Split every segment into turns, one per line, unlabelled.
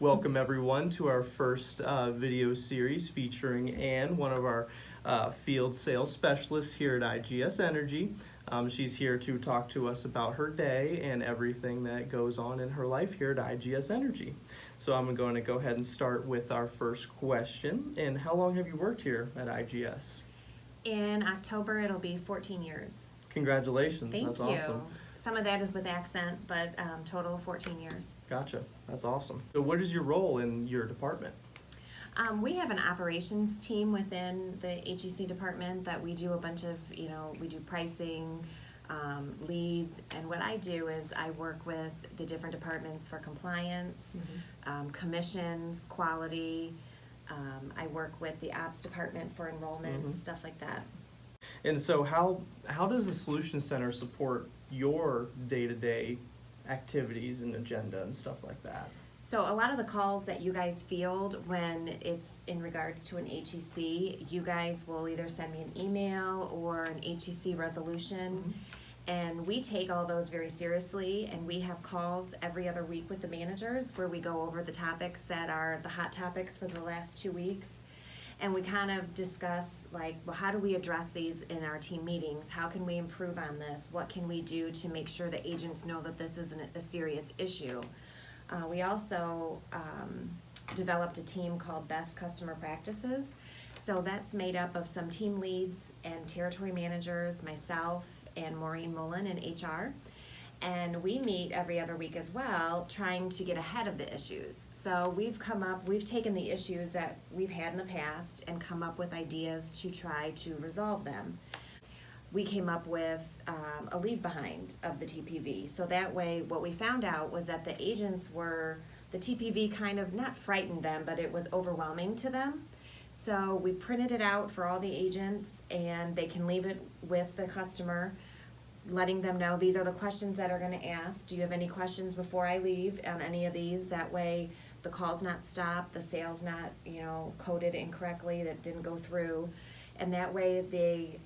Welcome everyone to our first video series featuring Ann, one of our field sales specialists here at IGS Energy. She's here to talk to us about her day and everything that goes on in her life here at IGS Energy. So I'm going to go ahead and start with our first question. And how long have you worked here at IGS?
In October, it'll be 14 years.
Congratulations.
Thank
That's
you.
awesome.
Some of that is with accent, but total of 14 years.
Gotcha. That's awesome. So what is your role in your department?
We have an operations team within the HEC department that we do a bunch of, we do pricing, leads, and what I do is I work with the different departments for compliance, commissions, quality. I work with the ops department for enrollment, stuff like that.
And so how does the Solution Center support your day-to-day activities and agenda and stuff like that?
So a lot of the calls that you guys field when it's in regards to an HEC, you guys will either send me an email or an HEC resolution. And we take all those very seriously, and we have calls every other week with the managers where we go over the topics that are the hot topics for the last 2 weeks. And we kind of discuss, like, well, how do we address these in our team meetings? How can we improve on this? What can we do to make sure the agents know that this isn't a serious issue? We also developed a team called Best Customer Practices. So that's made up of some team leads and territory managers, myself, and Maureen Mullen in HR. And we meet every other week as well, trying to get ahead of the issues. So we've taken the issues that we've had in the past and come up with ideas to try to resolve them. We came up with a leave behind of the TPV. So that way, what we found out was that the agents the TPV kind of not frightened them, but it was overwhelming to them. So we printed it out for all the agents, and they can leave it with the customer, letting them know these are the questions that are going to ask. Do you have any questions before I leave on any of these? That way the call's not stopped, the sale's not, coded incorrectly, that didn't go through. And that way they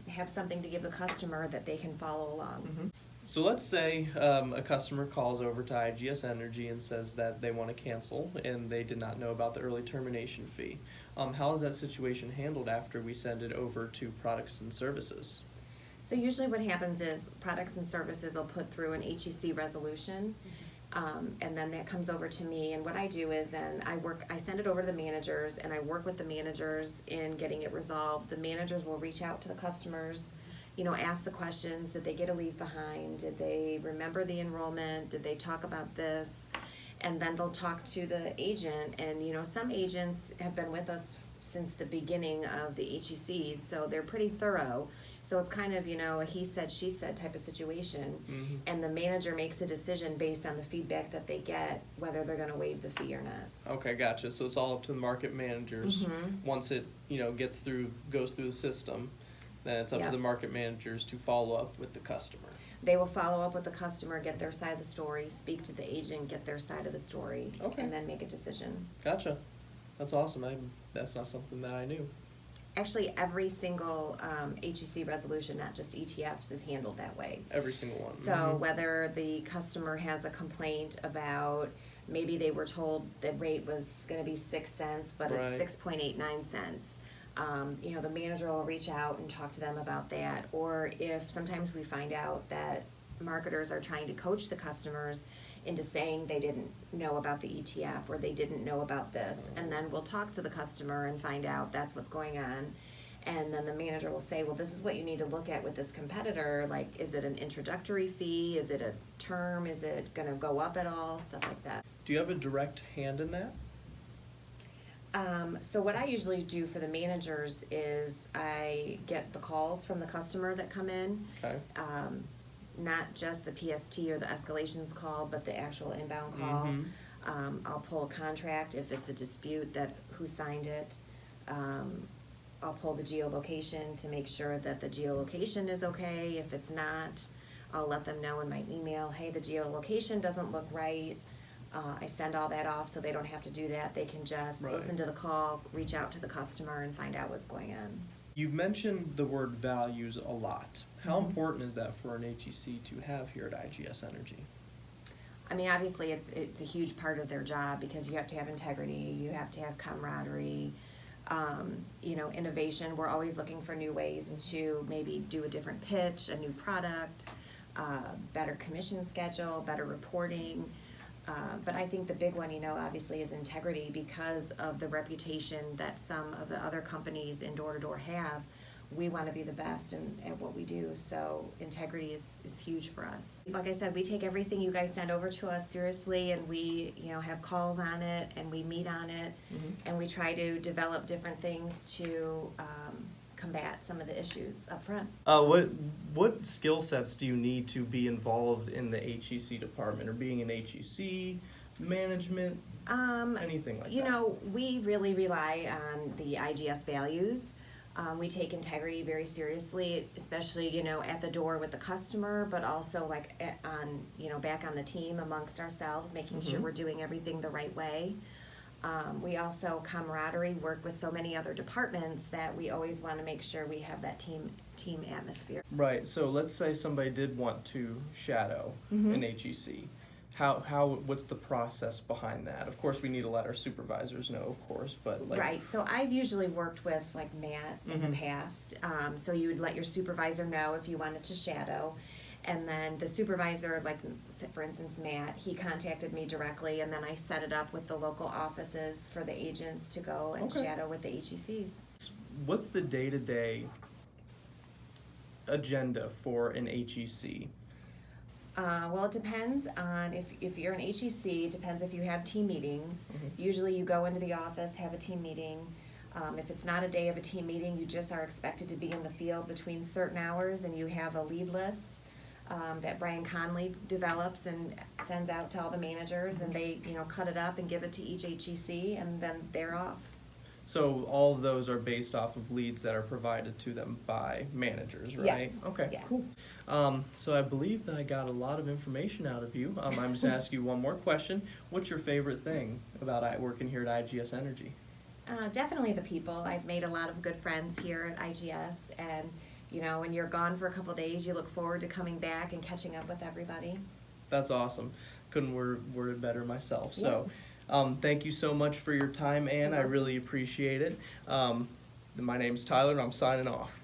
have something to give the customer that they can follow along.
So let's say a customer calls over to IGS Energy and says that they want to cancel and they did not know about the early termination fee. How is that situation handled after we send it over to products and services?
So usually what happens is products and services will put through an HEC resolution, and then that comes over to me, and what I do is I send it over to the managers, and I work with the managers in getting it resolved. The managers will reach out to the customers, ask the questions. Did they get a leave behind? Did they remember the enrollment? Did they talk about this? And then they'll talk to the agent, and some agents have been with us since the beginning of the HECs, so they're pretty thorough. So it's kind of, a he said, she said type of situation. And the manager makes a decision based on the feedback that they get, whether they're going to waive the fee or not.
Okay, gotcha. So it's all up to the market managers. Once it, goes through the system, then it's up to the market managers to follow up with the customer.
They will follow up with the customer, get their side of the story, speak to the agent, get their side of the story, and then make a decision.
Gotcha. That's awesome. That's not something that I knew.
Actually, every single HEC resolution, not just ETFs, is handled that way.
Every single one.
So whether the customer has a complaint about, maybe they were told the rate was going to be 6 cents, but it's 6.89 cents. The manager will reach out and talk to them about that. Or if sometimes we find out that marketers are trying to coach the customers into saying they didn't know about the ETF or they didn't know about this, and then we'll talk to the customer and find out that's what's going on. And then the manager will say, well, this is what you need to look at with this competitor. Like, is it an introductory fee? Is it a term? Is it going to go up at all? Stuff like that.
Do you have a direct hand in that?
So what I usually do for the managers is I get the calls from the customer that come in.
Okay.
Not just the PST or the escalations call, but the actual inbound call. I'll pull a contract if it's a dispute who signed it. I'll pull the geolocation to make sure that the geolocation is okay. If it's not, I'll let them know in my email, hey, the geolocation doesn't look right. I send all that off so they don't have to do that. They can just listen to the call, reach out to the customer, and find out what's going on.
You've mentioned the word values a lot. How important is that for an HEC to have here at IGS Energy?
I mean, obviously, it's a huge part of their job because you have to have integrity, you have to have camaraderie, innovation. We're always looking for new ways to maybe do a different pitch, a new product, better commission schedule, better reporting. But I think the big one, obviously is integrity because of the reputation that some of the other companies in door-to-door have. We want to be the best at what we do, so integrity is huge for us. Like I said, we take everything you guys send over to us seriously, and we have calls on it, and we meet on it, and we try to develop different things to combat some of the issues up front.
What skill sets do you need to be involved in the HEC department, or being in HEC management, anything like that?
We really rely on the IGS values. We take integrity very seriously, especially, at the door with the customer, but also back on the team amongst ourselves, making sure we're doing everything the right way. We also, camaraderie, work with so many other departments that we always want to make sure we have that team atmosphere.
Right, so let's say somebody did want to shadow an HEC. What's the process behind that? Of course, we need to let our supervisors know, of course, but
Right, so I've usually worked with Matt in the past. So you would let your supervisor know if you wanted to shadow. And then the supervisor, for instance, Matt, he contacted me directly, and then I set it up with the local offices for the agents to go and shadow with the HECs.
What's the day-to-day agenda for an HEC?
Well, it depends on if you're an HEC, it depends if you have team meetings. Usually you go into the office, have a team meeting. If it's not a day of a team meeting, you just are expected to be in the field between certain hours, and you have a lead list that Brian Conley develops and sends out to all the managers, and they cut it up and give it to each HEC, and then they're off.
So all of those are based off of leads that are provided to them by managers, right?
Yes.
Okay,
Yes.
cool. So I believe that I got a lot of information out of you. I'm just going to ask you one more question. What's your favorite thing about working here at IGS Energy?
Definitely the people. I've made a lot of good friends here at IGS, and when you're gone for a couple days, you look forward to coming back and catching up with everybody.
That's awesome. Couldn't word it better myself. So. Thank you so much for your time, Ann. I really appreciate it. My name's Tyler, and I'm signing off.